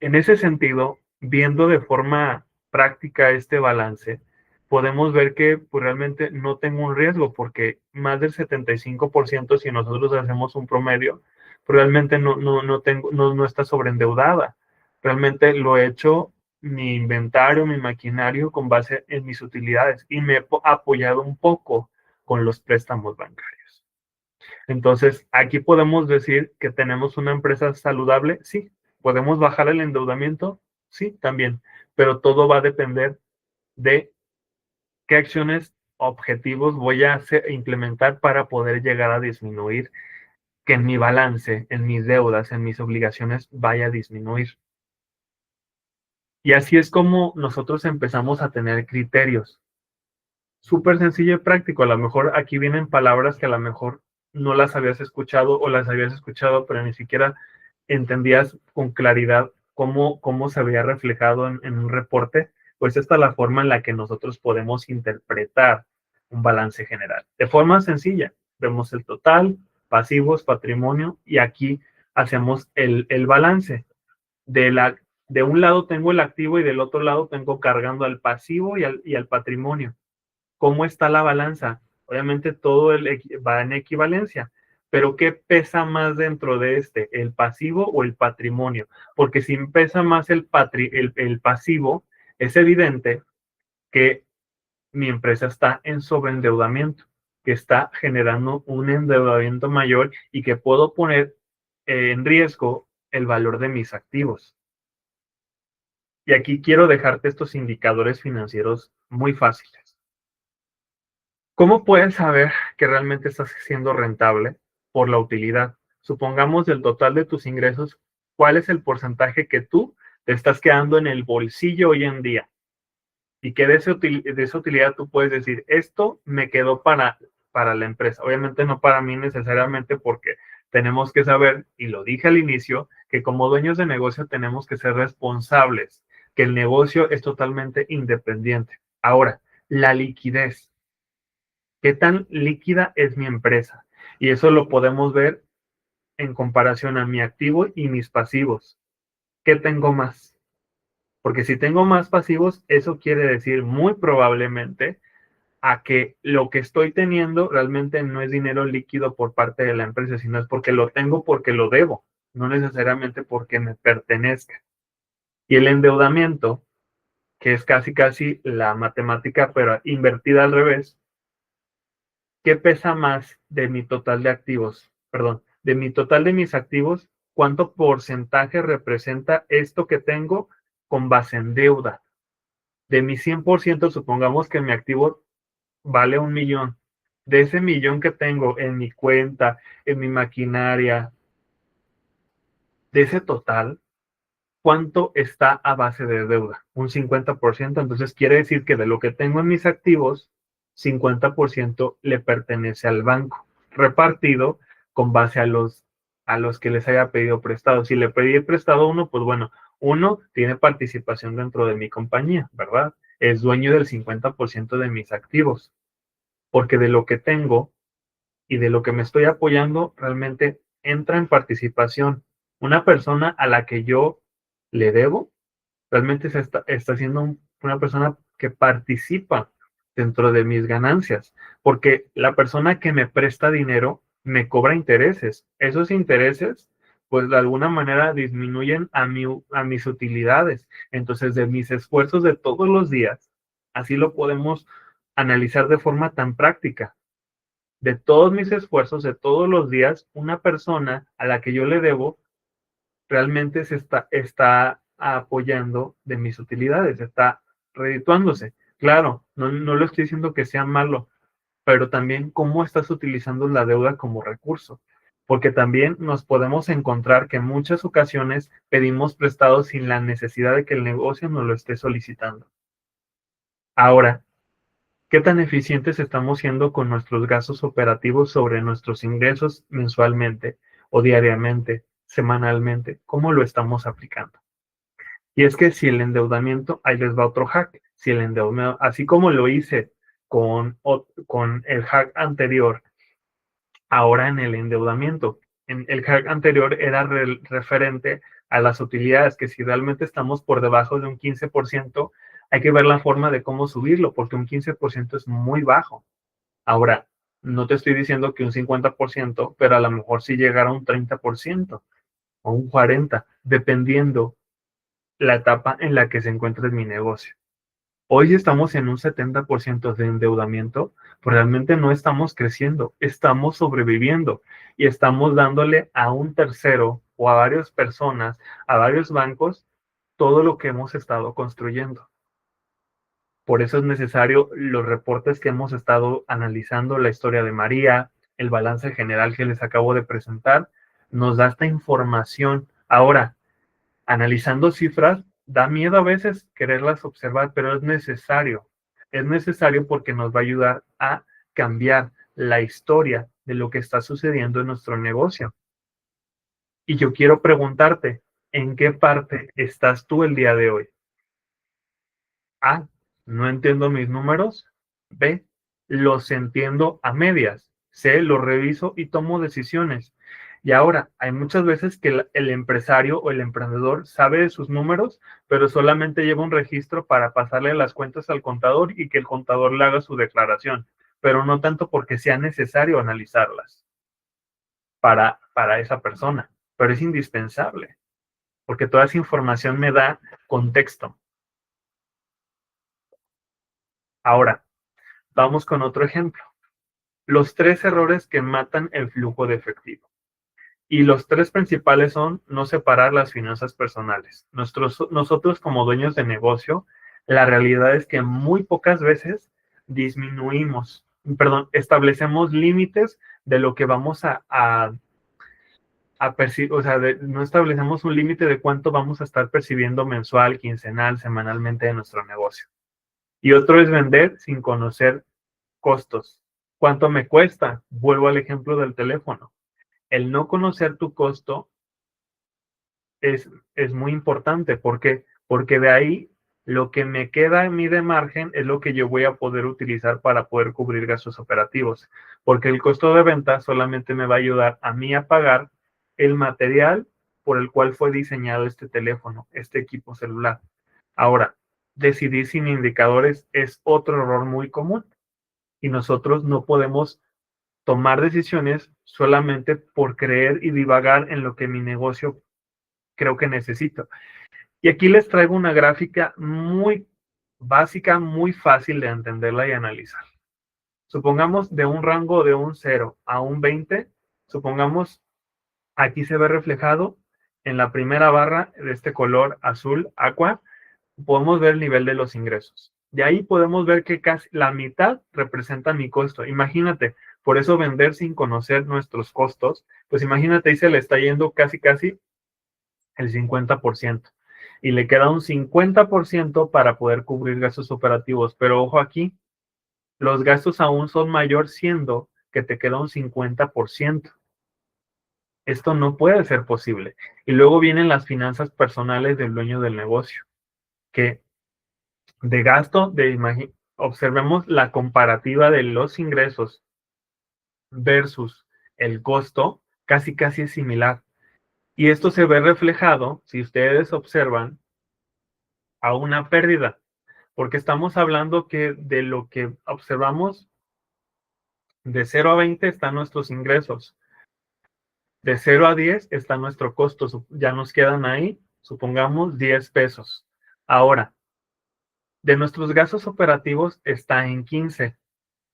[SPEAKER 1] en ese sentido, viendo de forma práctica este balance, podemos ver que pues, realmente no tengo un riesgo porque más del 75%, si nosotros hacemos un promedio, pues, realmente no está sobreendeudada. Realmente lo he hecho mi inventario, mi maquinario con base en mis utilidades y me he apoyado un poco con los préstamos bancarios. Entonces, aquí podemos decir que tenemos una empresa saludable, sí. ¿Podemos bajar el endeudamiento? Sí, también. Pero todo va a depender de qué acciones, objetivos voy a implementar para poder llegar a disminuir, que en mi balance, en mis deudas, en mis obligaciones vaya a disminuir. Y así es como nosotros empezamos a tener criterios. Súper sencillo y práctico. A lo mejor aquí vienen palabras que a lo mejor no las habías escuchado o las habías escuchado, pero ni siquiera entendías con claridad cómo se había reflejado en un reporte. Pues esta es la forma en la que nosotros podemos interpretar un balance general. De forma sencilla, vemos el total, pasivos, patrimonio, y aquí hacemos el balance. De un lado tengo el activo y del otro lado tengo cargando al pasivo y al patrimonio. ¿Cómo está la balanza? Obviamente todo va en equivalencia, pero ¿qué pesa más dentro de el pasivo o el patrimonio? Porque si pesa más el pasivo, es evidente que mi empresa está en sobreendeudamiento, que está generando un endeudamiento mayor y que puedo poner en riesgo el valor de mis activos. Y aquí quiero dejarte estos indicadores financieros muy fáciles. ¿Cómo puedes saber que realmente estás siendo rentable? Por la utilidad. Supongamos del total de tus ingresos, ¿cuál es el porcentaje que tú te estás quedando en el bolsillo hoy en día? Y que de esa utilidad tú puedes decir, esto me quedó para para la empresa. Obviamente no para mí necesariamente, porque tenemos que saber, y lo dije al inicio, que como dueños de negocio tenemos que ser responsables, que el negocio es totalmente independiente. Ahora, la liquidez. ¿Qué tan líquida es mi empresa? Y eso lo podemos ver en comparación a mi activo y mis pasivos. ¿Qué tengo más? Porque si tengo más pasivos, eso quiere decir muy probablemente a que lo que estoy teniendo realmente no es dinero líquido por parte de la empresa, sino es porque lo tengo porque lo debo, no necesariamente porque me pertenezca. Y el endeudamiento, que es casi casi la matemática, pero invertida al revés, ¿qué pesa más de mi total de activos? Perdón, de mi total de mis activos, ¿cuánto porcentaje representa esto que tengo con base en deuda? De mi 100%, supongamos que mi activo vale 1,000,000. De ese 1,000,000 que tengo en mi cuenta, en mi maquinaria, de ese total, ¿cuánto está a base de deuda? Un 50%. Entonces quiere decir que de lo que tengo en mis activos, 50% le pertenece al banco, repartido con base a los que les haya pedido prestado. Si le pedí prestado a uno, pues bueno, uno tiene participación dentro de mi compañía, ¿verdad? Es dueño del 50% de mis activos, porque de lo que tengo y de lo que me estoy apoyando realmente entra en participación. Una persona a la que yo le debo, realmente está siendo una persona que participa dentro de mis ganancias, porque la persona que me presta dinero me cobra intereses. Esos intereses, pues de alguna manera disminuyen a mis utilidades. Entonces, de mis esfuerzos de todos los días, así lo podemos analizar de forma tan práctica. De todos mis esfuerzos de todos los días, una persona a la que yo le debo realmente está apoyando de mis utilidades, está redituándose. Claro, no lo estoy diciendo que sea malo, pero también cómo estás utilizando la deuda como recurso. Porque también nos podemos encontrar que en muchas ocasiones pedimos prestado sin la necesidad de que el negocio nos lo esté solicitando. Ahora, ¿qué tan eficientes estamos siendo con nuestros gastos operativos sobre nuestros ingresos mensualmente o diariamente, semanalmente? ¿Cómo lo estamos aplicando? Y es que si el endeudamiento, ahí les va otro hack. Si el endeudamiento, así como lo hice con el hack anterior, ahora en el endeudamiento. En el hack anterior era referente a las utilidades, que si realmente estamos por debajo de un 15%, hay que ver la forma de cómo subirlo, porque un 15% es muy bajo. Ahora, no te estoy diciendo que un 50%, pero a lo mejor sí llegar a un 30% o un 40%, dependiendo la etapa en la que se encuentre mi negocio. Hoy estamos en un 70% de endeudamiento, pues realmente no estamos creciendo, estamos sobreviviendo y estamos dándole a un tercero o a varias personas, a varios bancos, todo lo que hemos estado construyendo. Por eso es necesario los reportes que hemos estado analizando, la historia de María, el balance general que les acabo de presentar, nos da esta información. Ahora, analizando cifras, da miedo a veces quererlas observar, pero es necesario. Es necesario porque nos va a ayudar a cambiar la historia de lo que está sucediendo en nuestro negocio. Y yo quiero preguntarte, ¿en qué parte estás tú el día de hoy? A, no entiendo mis números. B, los entiendo a medias. C, los reviso y tomo decisiones. Y ahora, hay muchas veces que el empresario o el emprendedor sabe de sus números, pero solamente lleva un registro para pasarle las cuentas al contador y que el contador le haga su declaración, pero no tanto porque sea necesario analizarlas para esa persona, pero es indispensable, porque toda esa información me da contexto. Ahora, vamos con otro ejemplo. Los 3 errores que matan el flujo de efectivo. Y los 3 principales son no separar las finanzas personales. Nosotros como dueños de negocio, la realidad es que muy pocas veces establecemos límites de lo que vamos a percibir, o sea, no establecemos un límite de cuánto vamos a estar percibiendo mensual, quincenal, semanalmente de nuestro negocio. Y otro es vender sin conocer costos. ¿Cuánto me cuesta? Vuelvo al ejemplo del teléfono. El no conocer tu costo es muy importante. ¿Por qué? Porque de ahí lo que me queda en mí de margen es lo que yo voy a poder utilizar para poder cubrir gastos operativos. Porque el costo de venta solamente me va a ayudar a mí a pagar el material por el cual fue diseñado este teléfono, este equipo celular. Ahora, decidir sin indicadores es otro error muy común y nosotros no podemos tomar decisiones solamente por creer y divagar en lo que mi negocio creo que necesito. Y aquí les traigo una gráfica muy básica, muy fácil de entenderla y analizar. Supongamos de un rango de un 0 a un 20, supongamos aquí se ve reflejado en la primera barra de este color azul aqua, podemos ver el nivel de los ingresos. De ahí podemos ver que casi la mitad representa mi costo. Imagínate, por eso vender sin conocer nuestros costos, pues imagínate, ahí se le está yendo casi el 50%. Y le queda un 50% para poder cubrir gastos operativos. Pero ojo aquí, los gastos aún son mayor siendo que te queda un 50%. Esto no puede ser posible. Y luego vienen las finanzas personales del dueño del negocio, que de gasto, observemos la comparativa de los ingresos versus el costo, casi es similar. Y esto se ve reflejado, si ustedes observan, a una pérdida, porque estamos hablando que de lo que observamos, de 0 a 20 están nuestros ingresos, de 0 a 10 está nuestro costo, ya nos quedan ahí, supongamos 10 pesos. Ahora, de nuestros gastos operativos está en 15,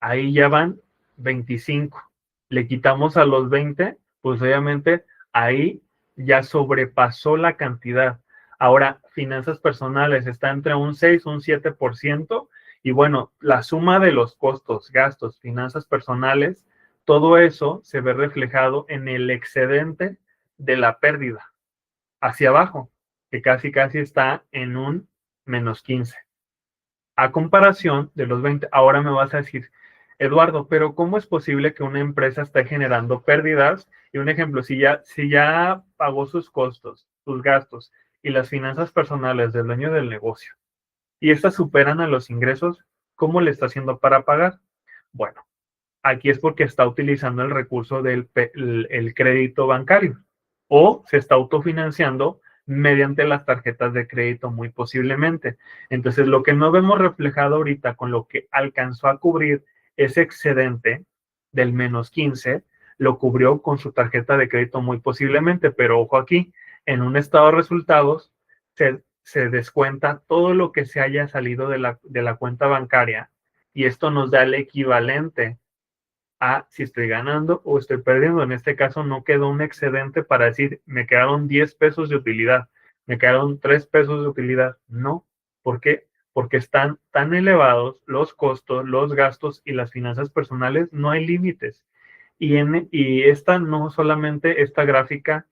[SPEAKER 1] ahí ya van 25. Le quitamos a los 20, pues obviamente ahí ya sobrepasó la cantidad. Ahora, finanzas personales está entre un 6 un 7%. Y bueno, la suma de los costos, gastos, finanzas personales, todo eso se ve reflejado en el excedente de la pérdida hacia abajo, que casi está en un -15 a comparación de los 20. Ahora me vas a decir, Eduardo, pero ¿cómo es posible que una empresa esté generando pérdidas? Y un ejemplo, si ya pagó sus costos, sus gastos y las finanzas personales del dueño del negocio y estas superan a los ingresos, ¿cómo le está haciendo para pagar? Bueno, aquí es porque está utilizando el recurso del el crédito bancario o se está autofinanciando mediante las tarjetas de crédito muy posiblemente. Entonces, lo que no vemos reflejado ahorita con lo que alcanzó a cubrir ese excedente del -15, lo cubrió con su tarjeta de crédito muy posiblemente, pero ojo aquí, en un estado de resultados se descuenta todo lo que se haya salido de la cuenta bancaria y esto nos da el equivalente a si estoy ganando o estoy perdiendo. En este caso no quedó un excedente para decir, me quedaron 10 pesos de utilidad, me quedaron 3 pesos de utilidad. No. ¿Por qué? Porque están tan elevados los costos, los gastos y las finanzas personales, no hay límites. Y esta no solamente, esta gráfica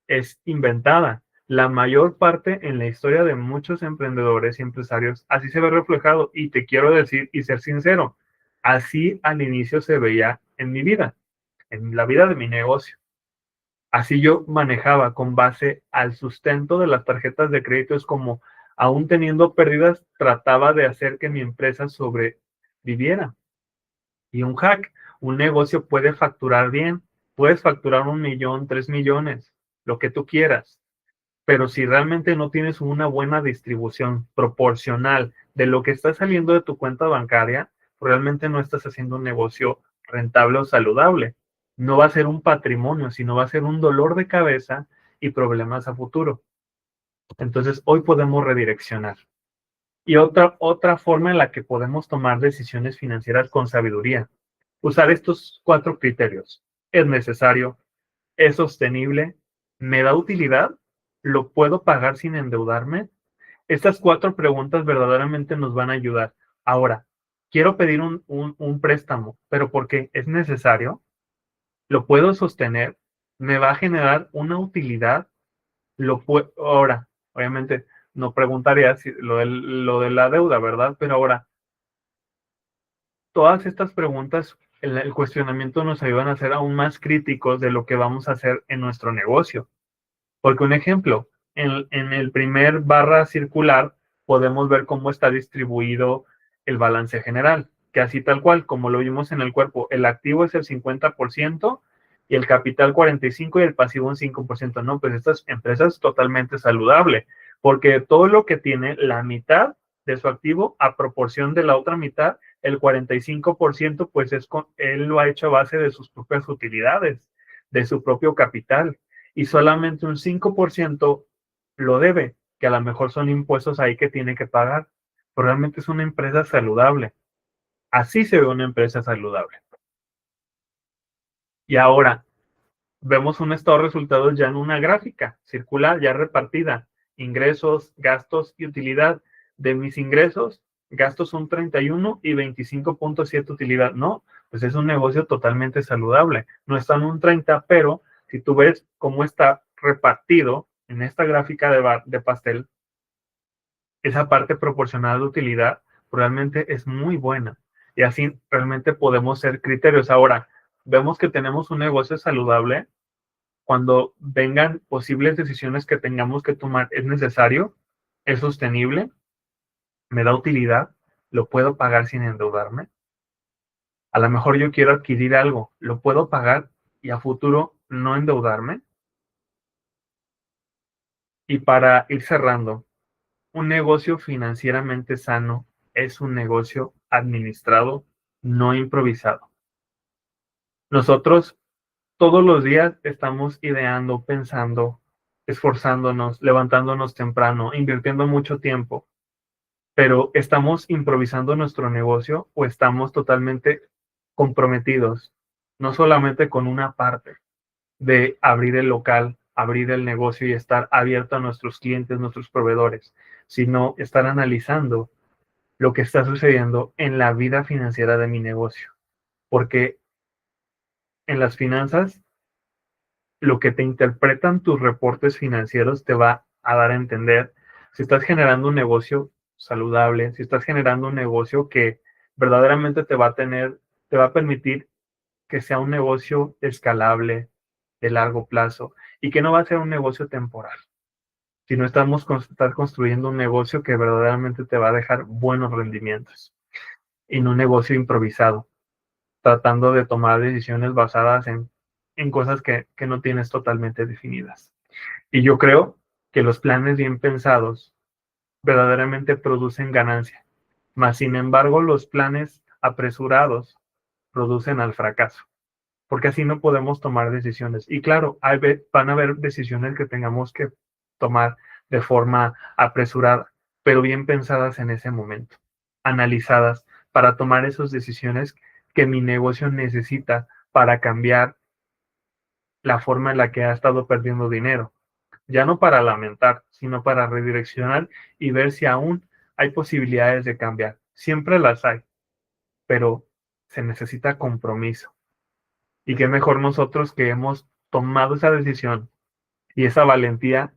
[SPEAKER 1] es inventada. La mayor parte en la historia de muchos emprendedores y empresarios, así se ve reflejado. Y te quiero decir y ser sincero, así al inicio se veía en mi vida, en la vida de mi negocio. Así yo manejaba con base al sustento de las tarjetas de crédito. Es como, aún teniendo pérdidas, trataba de hacer que mi empresa sobreviviera. Y un hack, un negocio puede facturar bien, puedes facturar 1 millón, 3 millones, lo que tú quieras, pero si realmente no tienes una buena distribución proporcional de lo que está saliendo de tu cuenta bancaria, realmente no estás haciendo un negocio rentable o saludable. No va a ser un patrimonio, sino va a ser un dolor de cabeza y problemas a futuro. Entonces, hoy podemos redireccionar. Y otra forma en la que podemos tomar decisiones financieras con sabiduría. Usar estos 4 criterios. ¿Es necesario? ¿Es sostenible? ¿Me da utilidad? ¿Lo puedo pagar sin endeudarme? Estas 4 preguntas verdaderamente nos van a ayudar. Ahora, quiero pedir un préstamo, pero ¿por qué? ¿Es necesario? ¿Lo puedo sostener? ¿Me va a generar una utilidad? Ahora, obviamente, no preguntaría si lo de la deuda, ¿verdad? Pero ahora, todas estas preguntas el cuestionamiento nos ayudan a ser aún más críticos de lo que vamos a hacer en nuestro negocio. Porque un ejemplo, en el primer barra circular podemos ver cómo está distribuido el balance general, que así tal cual, como lo vimos en el cuerpo, el activo es el 50% y el capital 45% y el pasivo un 5%. No, pues estas empresas totalmente saludable, porque todo lo que tiene la mitad de su activo a proporción de la otra mitad, el 45%, pues él lo ha hecho a base de sus propias utilidades, de su propio capital, y solamente un 5% lo debe, que a lo mejor son impuestos ahí que tiene que pagar. Pero realmente es una empresa saludable. Así se ve una empresa saludable. Y ahora vemos un estado de resultados ya en una gráfica circular, ya repartida. Ingresos, gastos y utilidad. De mis ingresos, gastos un 31 y 25.7 utilidad. No, pues es un negocio totalmente saludable. No está en un 30, pero si tú ves cómo está repartido en esta gráfica de pastel, esa parte proporcional de utilidad realmente es muy buena. Y así realmente podemos ser criterios. Ahora, vemos que tenemos un negocio saludable cuando vengan posibles decisiones que tengamos que tomar. Es necesario, es sostenible, me da utilidad, lo puedo pagar sin endeudarme. A lo mejor yo quiero adquirir algo, lo puedo pagar y a futuro no endeudarme. Y para ir cerrando, un negocio financieramente sano es un negocio administrado, no improvisado. Nosotros todos los días estamos ideando, pensando, esforzándonos, levantándonos temprano, invirtiendo mucho tiempo, pero ¿estamos improvisando nuestro negocio o estamos totalmente comprometidos, no solamente con una parte de abrir el local, abrir el negocio y estar abierto a nuestros clientes, nuestros proveedores, sino estar analizando lo que está sucediendo en la vida financiera de mi negocio? Porque en las finanzas, lo que te interpretan tus reportes financieros te va a dar a entender si estás generando un negocio saludable, si estás generando un negocio que verdaderamente te va a permitir que sea un negocio escalable de largo plazo y que no va a ser un negocio temporal, sino estás construyendo un negocio que verdaderamente te va a dejar buenos rendimientos y no un negocio improvisado, tratando de tomar decisiones basadas en cosas que no tienes totalmente definidas. Y yo creo que los planes bien pensados verdaderamente producen ganancia, mas sin embargo los planes apresurados producen al fracaso, porque así no podemos tomar decisiones. Y claro, van a haber decisiones que tengamos que tomar de forma apresurada, pero bien pensadas en ese momento, analizadas para tomar esas decisiones que mi negocio necesita para cambiar la forma en la que ha estado perdiendo dinero. Ya no para lamentar, sino para redireccionar y ver si aún hay posibilidades de cambiar. Siempre las hay, pero se necesita compromiso. Y qué mejor nosotros que hemos tomado esa decisión y esa valentía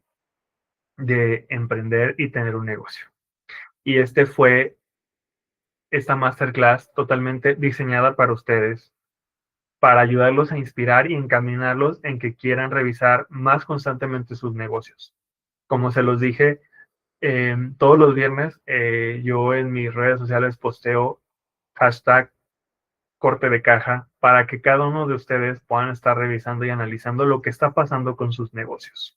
[SPEAKER 1] de emprender y tener un negocio. Y fue esta masterclass totalmente diseñada para ustedes, para ayudarlos a inspirar y encaminarlos en que quieran revisar más constantemente sus negocios. Como se los dije, todos los viernes yo en mis redes sociales posteo hashtag corte de caja para que cada uno de ustedes puedan estar revisando y analizando lo que está pasando con sus negocios.